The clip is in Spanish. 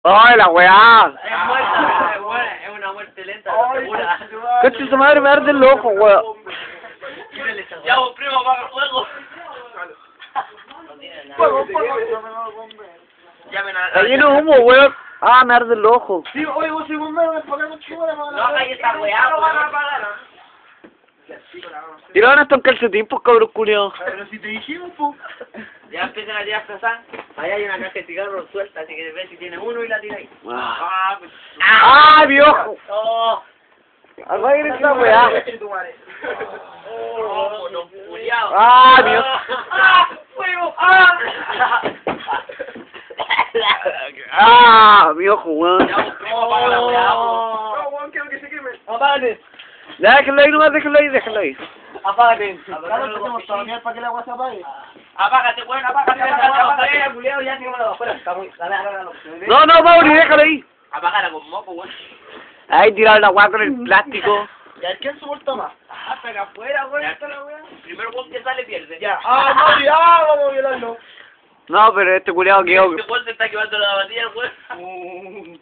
¡Ay, la weá! Es muerta, es buena, es una muerte lenta, segura. ¡Cacho su madre, me arde el ojo, weá! Ya, vos, primo, apaga el fuego. No tiene nada. Llamen a... Está lleno de humo, weón. Ah, me arde el ojo. Sí, oye, vos soy bombero, me ponemos chingona, No hagas esta weá, lo van a apagar. Tiraban hasta un calcetín, pues, cabrón culiao. Pero si te dijimos, po. Ya empiezan a tirar frazán. Allá hay una caja de cigarros suelta, así que ves si tiene uno y la tiráis. Ah. Pues. ¡Ah, mi ojo! ¡Oh! ¡Arregla esta weá! ¡Oh, no, culiao! ¡Ah, mi ojo! ¡Ah! ¡Fuego! ¡Ah! ¡Ah, mi ojo, weón! Ya, vos, primo, apaga la weá. No, weón, quiero que se queme. ¡Apágate! Ya, déjalo ahí nomás, déjalo ahí, déjalo ahí. ¡Apágate! Claro, empecemos todavía para que el agua se apague. ¡Apágate, bueno! ¡Apágate! ¡Apágate! ¡Culiao, ya tiramos afuera! Está muy... Dale, apágalo. No, no, Mauri, déjalo ahí. Apágala con moco, weón. Ahí tirado la weá con el plástico. ¿Ya quién soporta más? Hasta acá afuera, weón. Hasta la weá. Primero weón que sale pierde. Ya. ¡Ah, no, ya! Vamos a violarlo. No, pero este culiao quedó... Este weón se está quemando la batilla, weón.